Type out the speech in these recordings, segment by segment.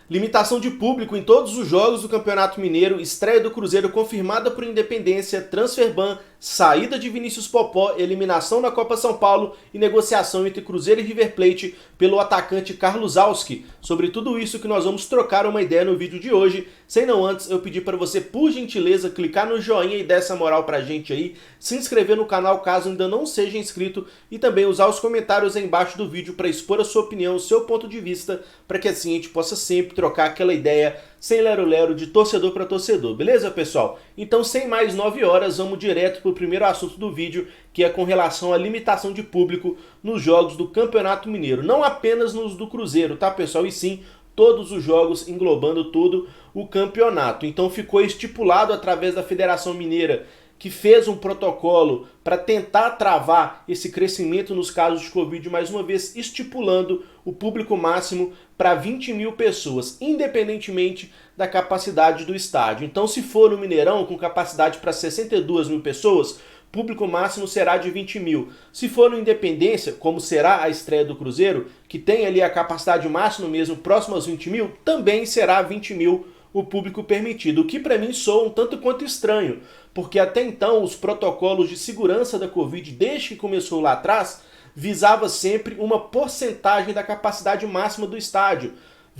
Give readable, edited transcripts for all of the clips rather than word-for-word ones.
Limitação de público em todos os jogos do Campeonato Mineiro, estreia do Cruzeiro confirmada por Independência, transfer ban, saída de Vinícius Popó, eliminação na Copa São Paulo e negociação entre Cruzeiro e River Plate pelo atacante Carlos Auski. Sobre tudo isso que nós vamos trocar uma ideia no vídeo de hoje. Sem não antes, eu pedir para você, por gentileza, clicar no joinha e dar essa moral pra gente aí, se inscrever no canal caso ainda não seja inscrito e também usar os comentários aí embaixo do vídeo para expor a sua opinião, o seu ponto de vista, para que assim a gente possa sempre trocar aquela ideia sem lero-lero de torcedor para torcedor, beleza, pessoal? Então, sem mais 9 horas, vamos direto para o primeiro assunto do vídeo, que é com relação à limitação de público nos jogos do Campeonato Mineiro. Não apenas nos do Cruzeiro, tá, pessoal? E sim, todos os jogos englobando todo o campeonato. Então ficou estipulado através da Federação Mineira, que fez um protocolo para tentar travar esse crescimento nos casos de Covid, mais uma vez estipulando o público máximo para 20 mil pessoas, independentemente da capacidade do estádio. Então, se for no Mineirão, com capacidade para 62 mil pessoas, público máximo será de 20 mil. Se for no Independência, como será a estreia do Cruzeiro, que tem ali a capacidade máxima mesmo, próximo aos 20 mil, também será 20 mil o público permitido, o que para mim soa um tanto quanto estranho, porque até então os protocolos de segurança da Covid, desde que começou lá atrás, visava sempre uma porcentagem da capacidade máxima do estádio,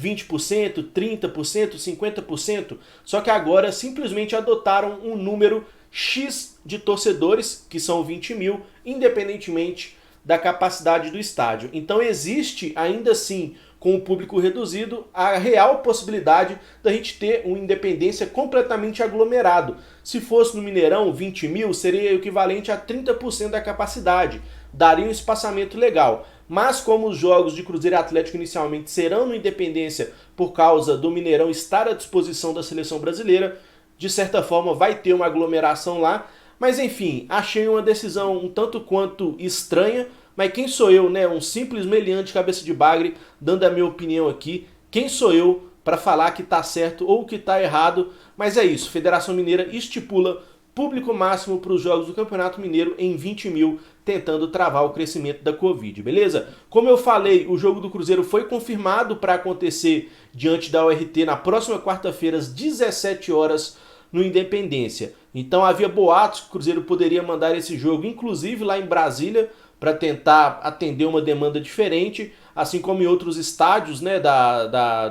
20%, 30%, 50%, só que agora simplesmente adotaram um número X de torcedores, que são 20 mil, independentemente da capacidade do estádio. Então existe ainda assim, com o público reduzido, a real possibilidade da gente ter uma Independência completamente aglomerado. Se fosse no Mineirão, 20 mil seria o equivalente a 30% da capacidade, daria um espaçamento legal. Mas como os jogos de Cruzeiro e Atlético inicialmente serão no Independência por causa do Mineirão estar à disposição da seleção brasileira, de certa forma vai ter uma aglomeração lá. Mas enfim, achei uma decisão um tanto quanto estranha, mas quem sou eu, né? Um simples meliante cabeça de bagre, dando a minha opinião aqui. Quem sou eu para falar que tá certo ou que tá errado? Mas é isso, Federação Mineira estipula público máximo para os jogos do Campeonato Mineiro em 20 mil, tentando travar o crescimento da Covid, beleza? Como eu falei, o jogo do Cruzeiro foi confirmado para acontecer diante da URT na próxima quarta-feira, às 17 horas, no Independência. Então havia boatos que o Cruzeiro poderia mandar esse jogo, inclusive lá em Brasília, para tentar atender uma demanda diferente, assim como em outros estádios, né,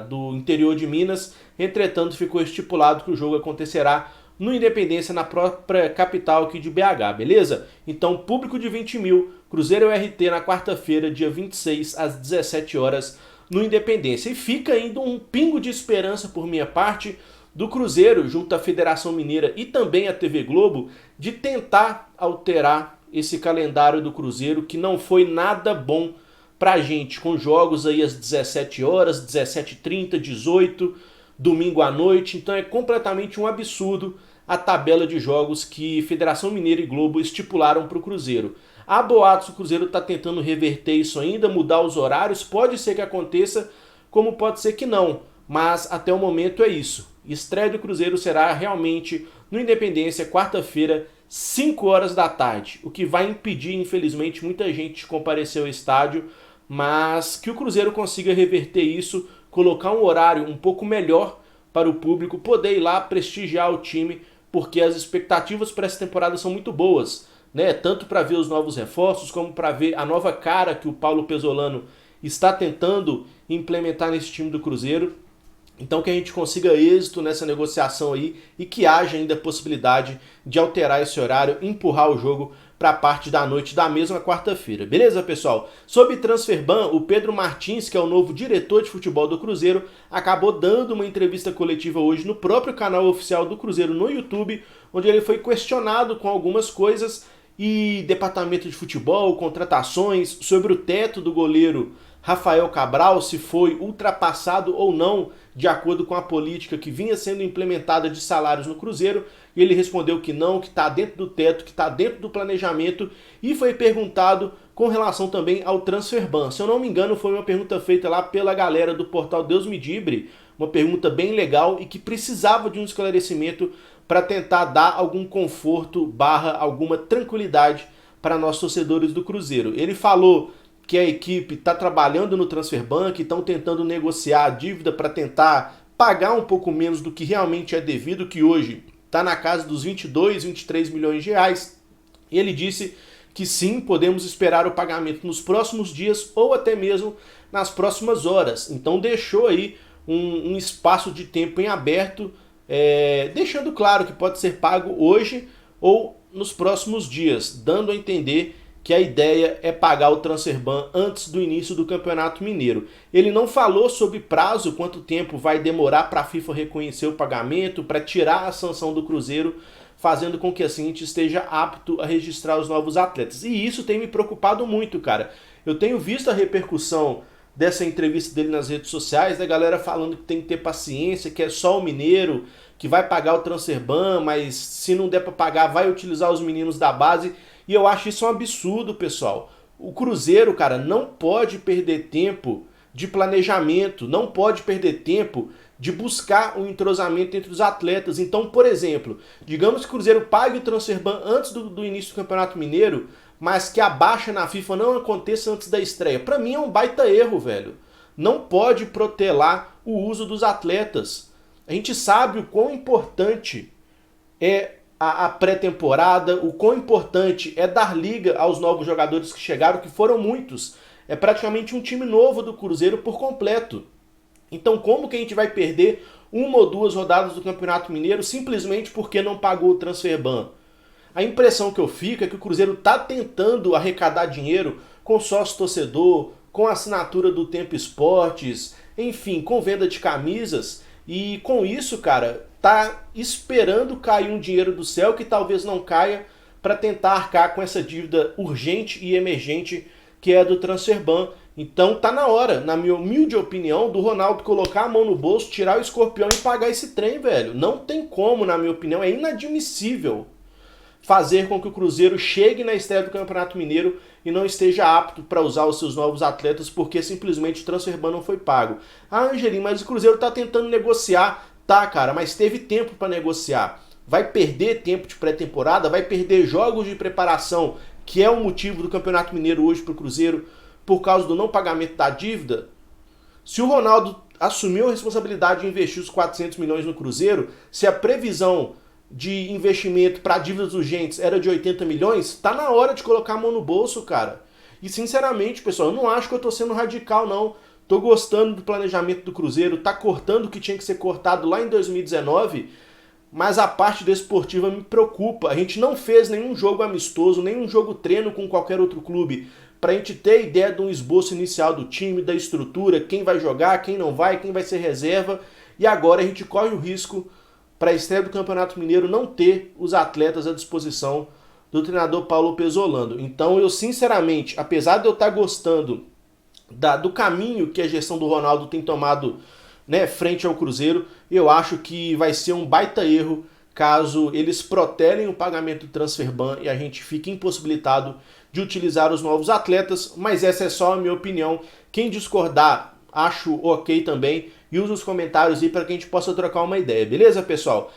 do interior de Minas. Entretanto, ficou estipulado que o jogo acontecerá no Independência, na própria capital aqui de BH, beleza? Então, público de 20 mil, Cruzeiro e URT na quarta-feira, dia 26, às 17 horas, no Independência. E fica ainda um pingo de esperança por minha parte do Cruzeiro, junto à Federação Mineira e também à TV Globo, de tentar alterar esse calendário do Cruzeiro, que não foi nada bom pra gente, com jogos aí às 17 horas, 17h30, 18, domingo à noite. Então é completamente um absurdo a tabela de jogos que Federação Mineira e Globo estipularam para o Cruzeiro. Há boatos que o Cruzeiro está tentando reverter isso ainda, mudar os horários, pode ser que aconteça, como pode ser que não, mas até o momento é isso. Estreia do Cruzeiro será realmente no Independência, quarta-feira, 5 horas da tarde, o que vai impedir, infelizmente, muita gente de comparecer ao estádio, mas que o Cruzeiro consiga reverter isso, colocar um horário um pouco melhor para o público poder ir lá prestigiar o time, porque as expectativas para essa temporada são muito boas, né? Tanto para ver os novos reforços, como para ver a nova cara que o Paulo Pesolano está tentando implementar nesse time do Cruzeiro. Então que a gente consiga êxito nessa negociação aí e que haja ainda a possibilidade de alterar esse horário, empurrar o jogo para a parte da noite da mesma quarta-feira. Beleza, pessoal? Sobre transfer ban, o Pedro Martins, que é o novo diretor de futebol do Cruzeiro, acabou dando uma entrevista coletiva hoje no próprio canal oficial do Cruzeiro no YouTube, onde ele foi questionado com algumas coisas e departamento de futebol, contratações, sobre o teto do goleiro Rafael Cabral, se foi ultrapassado ou não, de acordo com a política que vinha sendo implementada de salários no Cruzeiro, e ele respondeu que não, que está dentro do teto, que está dentro do planejamento, e foi perguntado com relação também ao transfer ban. Se eu não me engano, foi uma pergunta feita lá pela galera do portal Deus Me Dibre, uma pergunta bem legal e que precisava de um esclarecimento para tentar dar algum conforto / alguma tranquilidade para nós torcedores do Cruzeiro. Ele falou que a equipe está trabalhando no Transferban, estão tentando negociar a dívida para tentar pagar um pouco menos do que realmente é devido, que hoje está na casa dos 22, 23 milhões de reais. E ele disse que sim, podemos esperar o pagamento nos próximos dias ou até mesmo nas próximas horas. Então deixou aí um espaço de tempo em aberto, deixando claro que pode ser pago hoje ou nos próximos dias, dando a entender que a ideia é pagar o Transferban antes do início do Campeonato Mineiro. Ele não falou sobre prazo, quanto tempo vai demorar para a FIFA reconhecer o pagamento, para tirar a sanção do Cruzeiro, fazendo com que assim a gente esteja apto a registrar os novos atletas. E isso tem me preocupado muito, cara. Eu tenho visto a repercussão dessa entrevista dele nas redes sociais, da galera falando que tem que ter paciência, que é só o Mineiro que vai pagar o Transferban, mas se não der para pagar, vai utilizar os meninos da base. E eu acho isso um absurdo, pessoal. O Cruzeiro, cara, não pode perder tempo de planejamento, não pode perder tempo de buscar um entrosamento entre os atletas. Então, por exemplo, digamos que o Cruzeiro pague o Transferban antes do início do Campeonato Mineiro, mas que a baixa na FIFA não aconteça antes da estreia. Pra mim é um baita erro, velho. Não pode protelar o uso dos atletas. A gente sabe o quão importante é a pré-temporada, o quão importante é dar liga aos novos jogadores que chegaram, que foram muitos. É praticamente um time novo do Cruzeiro por completo. Então como que a gente vai perder uma ou duas rodadas do Campeonato Mineiro simplesmente porque não pagou o Transferban? A impressão que eu fico é que o Cruzeiro está tentando arrecadar dinheiro com sócio-torcedor, com assinatura do Tempo Esportes, enfim, com venda de camisas, e com isso, cara, tá esperando cair um dinheiro do céu que talvez não caia para tentar arcar com essa dívida urgente e emergente que é do Transferban. Então tá na hora, na minha humilde opinião, do Ronaldo colocar a mão no bolso, tirar o escorpião e pagar esse trem, velho. Não tem como, na minha opinião, é inadmissível fazer com que o Cruzeiro chegue na estreia do Campeonato Mineiro e não esteja apto para usar os seus novos atletas porque simplesmente o Transferban não foi pago. Ah, Angelim, mas o Cruzeiro tá tentando negociar. Tá, cara, mas teve tempo para negociar. Vai perder tempo de pré-temporada, vai perder jogos de preparação, que é o motivo do Campeonato Mineiro hoje para o Cruzeiro, por causa do não pagamento da dívida. Se o Ronaldo assumiu a responsabilidade de investir os 400 milhões no Cruzeiro, se a previsão de investimento para dívidas urgentes era de 80 milhões, tá na hora de colocar a mão no bolso, cara. E sinceramente, pessoal, eu não acho que eu tô sendo radical, não. Tô gostando do planejamento do Cruzeiro, tá cortando o que tinha que ser cortado lá em 2019, mas a parte desportiva me preocupa. A gente não fez nenhum jogo amistoso, nenhum jogo treino com qualquer outro clube, pra gente ter ideia de um esboço inicial do time, da estrutura, quem vai jogar, quem não vai, quem vai ser reserva, e agora a gente corre o risco para a estreia do Campeonato Mineiro não ter os atletas à disposição do treinador Paulo Pesolano. Então eu sinceramente, apesar de eu estar gostando do caminho que a gestão do Ronaldo tem tomado, né, frente ao Cruzeiro, eu acho que vai ser um baita erro caso eles protelem o pagamento do Transferban e a gente fique impossibilitado de utilizar os novos atletas, mas essa é só a minha opinião. Quem discordar, acho ok também, e usa os comentários aí para que a gente possa trocar uma ideia, beleza, pessoal?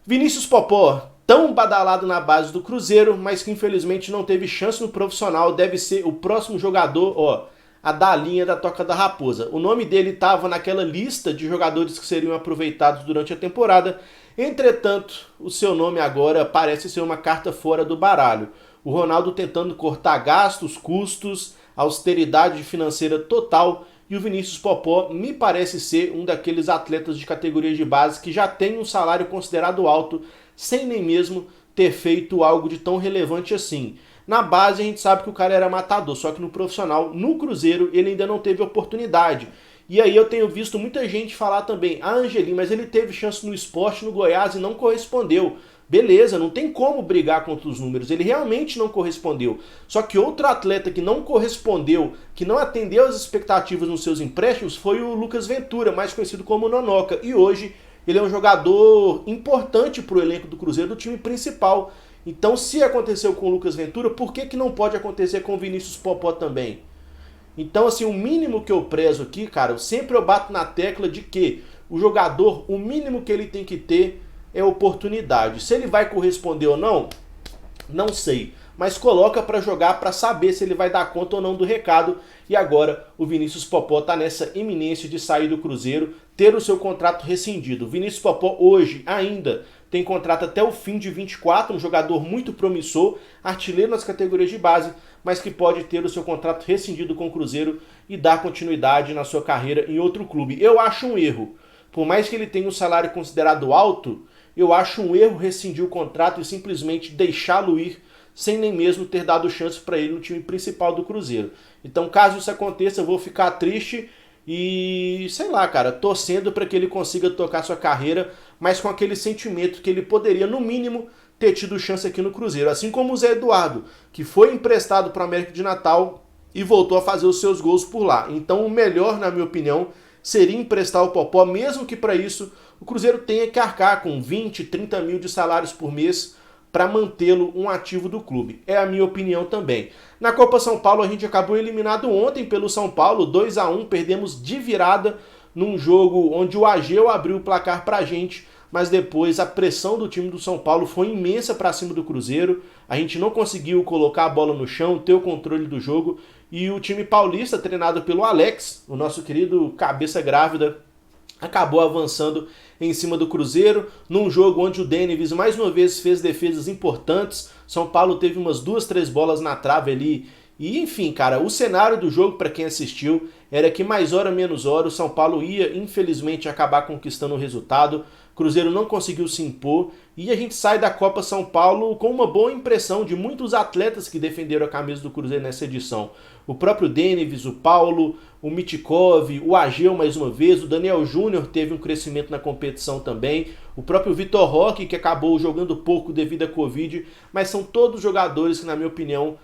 Vinícius Popó, tão badalado na base do Cruzeiro, mas que infelizmente não teve chance no profissional, deve ser o próximo jogador, a dar a linha da Toca da Raposa. O nome dele estava naquela lista de jogadores que seriam aproveitados durante a temporada, entretanto, o seu nome agora parece ser uma carta fora do baralho. O Ronaldo tentando cortar gastos, custos, austeridade financeira total, e o Vinícius Popó me parece ser um daqueles atletas de categoria de base que já tem um salário considerado alto, sem nem mesmo ter feito algo de tão relevante assim. Na base a gente sabe que o cara era matador, só que no profissional, no Cruzeiro, ele ainda não teve oportunidade. E aí eu tenho visto muita gente falar também, Angelim, mas ele teve chance no Sport, no Goiás e não correspondeu. Beleza, não tem como brigar contra os números, ele realmente não correspondeu. Só que outro atleta que não correspondeu, que não atendeu às expectativas nos seus empréstimos, foi o Lucas Ventura, mais conhecido como Nonoca. E hoje ele é um jogador importante para o elenco do Cruzeiro, do time principal. Então se aconteceu com o Lucas Ventura, por que não pode acontecer com o Vinícius Popó também? Então assim, o mínimo que eu prezo aqui, cara, eu bato na tecla de que o jogador, o mínimo que ele tem que ter é oportunidade. Se ele vai corresponder ou não, não sei. mas coloca para jogar para saber se ele vai dar conta ou não do recado. E agora o Vinícius Popó está nessa iminência de sair do Cruzeiro, ter o seu contrato rescindido. O Vinícius Popó hoje ainda tem contrato até o fim de 24, um jogador muito promissor, artilheiro nas categorias de base, mas que pode ter o seu contrato rescindido com o Cruzeiro e dar continuidade na sua carreira em outro clube. Eu acho um erro. Por mais que ele tenha um salário considerado alto, eu acho um erro rescindir o contrato e simplesmente deixá-lo ir sem nem mesmo ter dado chance para ele no time principal do Cruzeiro. Então, caso isso aconteça, eu vou ficar triste e, sei lá, cara, torcendo para que ele consiga tocar sua carreira, mas com aquele sentimento que ele poderia, no mínimo, ter tido chance aqui no Cruzeiro. Assim como o Zé Eduardo, que foi emprestado para o América de Natal e voltou a fazer os seus gols por lá. Então, o melhor, na minha opinião, seria emprestar o Popó, mesmo que para isso o Cruzeiro tenha que arcar com 20, 30 mil de salários por mês para mantê-lo um ativo do clube. É a minha opinião também. Na Copa São Paulo a gente acabou eliminado ontem pelo São Paulo, 2-1, perdemos de virada num jogo onde o Ageu abriu o placar pra gente, mas depois a pressão do time do São Paulo foi imensa para cima do Cruzeiro, a gente não conseguiu colocar a bola no chão, ter o controle do jogo, e o time paulista, treinado pelo Alex, o nosso querido cabeça grávida, acabou avançando em cima do Cruzeiro, num jogo onde o Denevis mais uma vez fez defesas importantes. São Paulo teve umas 2, 3 bolas na trave ali. E enfim, cara, o cenário do jogo, para quem assistiu, era que mais hora menos hora o São Paulo ia, infelizmente, acabar conquistando o resultado. O Cruzeiro não conseguiu se impor e a gente sai da Copa São Paulo com uma boa impressão de muitos atletas que defenderam a camisa do Cruzeiro nessa edição. O próprio Denevis, o Paulo, o Mitkov, o Ageu mais uma vez, o Daniel Júnior teve um crescimento na competição também, o próprio Vitor Roque, que acabou jogando pouco devido à Covid, mas são todos jogadores que, na minha opinião,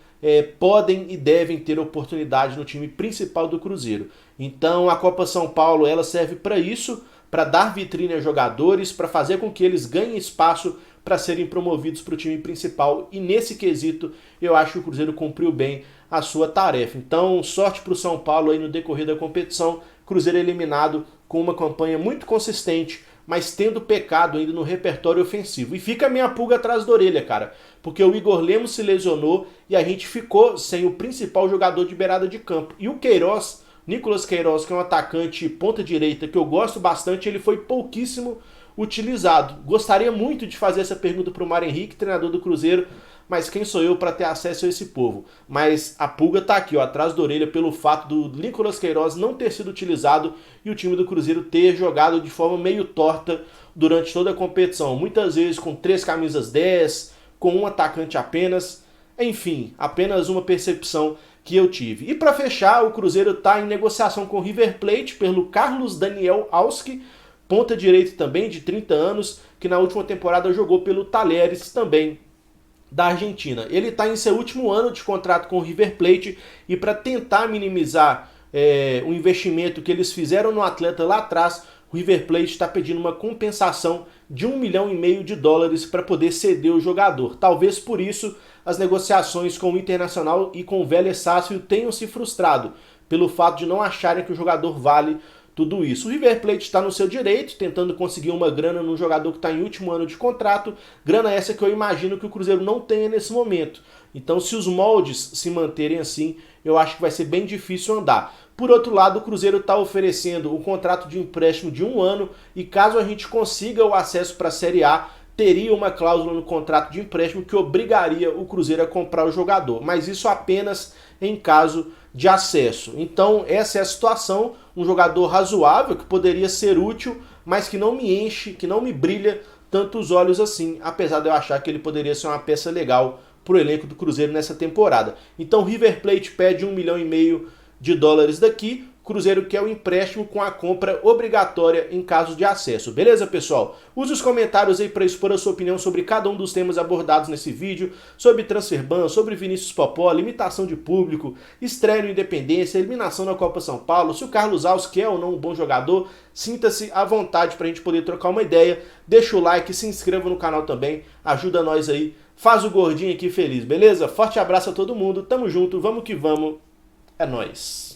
podem e devem ter oportunidade no time principal do Cruzeiro. Então a Copa São Paulo ela serve para isso, para dar vitrine a jogadores, para fazer com que eles ganhem espaço para serem promovidos para o time principal, e nesse quesito eu acho que o Cruzeiro cumpriu bem a sua tarefa. Então, sorte para o São Paulo aí no decorrer da competição. Cruzeiro eliminado com uma campanha muito consistente, mas tendo pecado ainda no repertório ofensivo. E fica a minha pulga atrás da orelha, cara, porque o Igor Lemos se lesionou e a gente ficou sem o principal jogador de beirada de campo. E o Queiroz, Nicolas Queiroz, que é um atacante ponta direita que eu gosto bastante, ele foi pouquíssimo utilizado. Gostaria muito de fazer essa pergunta para o Mário Henrique, treinador do Cruzeiro, mas quem sou eu para ter acesso a esse povo? Mas a pulga tá aqui, ó, atrás da orelha, pelo fato do Nicolas Queiroz não ter sido utilizado e o time do Cruzeiro ter jogado de forma meio torta durante toda a competição. Muitas vezes com 3 camisas 10, com um atacante apenas. Enfim, apenas uma percepção que eu tive. E para fechar, o Cruzeiro está em negociação com o River Plate pelo Carlos Daniel Auski, ponta direita também, de 30 anos, que na última temporada jogou pelo Talheres também, da Argentina. Ele está em seu último ano de contrato com o River Plate e para tentar minimizar o investimento que eles fizeram no atleta lá atrás, o River Plate está pedindo uma compensação de US$ 1,5 milhão para poder ceder o jogador. Talvez por isso as negociações com o Internacional e com o Vélez Sarsfield tenham se frustrado, pelo fato de não acharem que o jogador vale tudo isso. O River Plate está no seu direito, tentando conseguir uma grana num jogador que está em último ano de contrato, grana essa que eu imagino que o Cruzeiro não tenha nesse momento. Então, se os moldes se manterem assim, eu acho que vai ser bem difícil andar. Por outro lado, o Cruzeiro está oferecendo um contrato de empréstimo de 1 ano e caso a gente consiga o acesso para a Série A, teria uma cláusula no contrato de empréstimo que obrigaria o Cruzeiro a comprar o jogador, mas isso apenas em caso de acesso. Então essa é a situação, um jogador razoável que poderia ser útil, mas que não me enche, que não me brilha tanto os olhos assim, apesar de eu achar que ele poderia ser uma peça legal para o elenco do Cruzeiro nessa temporada. Então River Plate pede US$ 1,5 milhão daqui, Cruzeiro quer o empréstimo com a compra obrigatória em caso de acesso. Beleza, pessoal? Use os comentários aí para expor a sua opinião sobre cada um dos temas abordados nesse vídeo, sobre transferban, sobre Vinícius Popó, limitação de público, estreia no Independência, eliminação na Copa São Paulo, se o Carlos Auski é ou não um bom jogador. Sinta-se à vontade para a gente poder trocar uma ideia. Deixa o like, se inscreva no canal também, ajuda nós aí, faz o gordinho aqui feliz, beleza? Forte abraço a todo mundo, tamo junto, vamos que vamos, é nóis!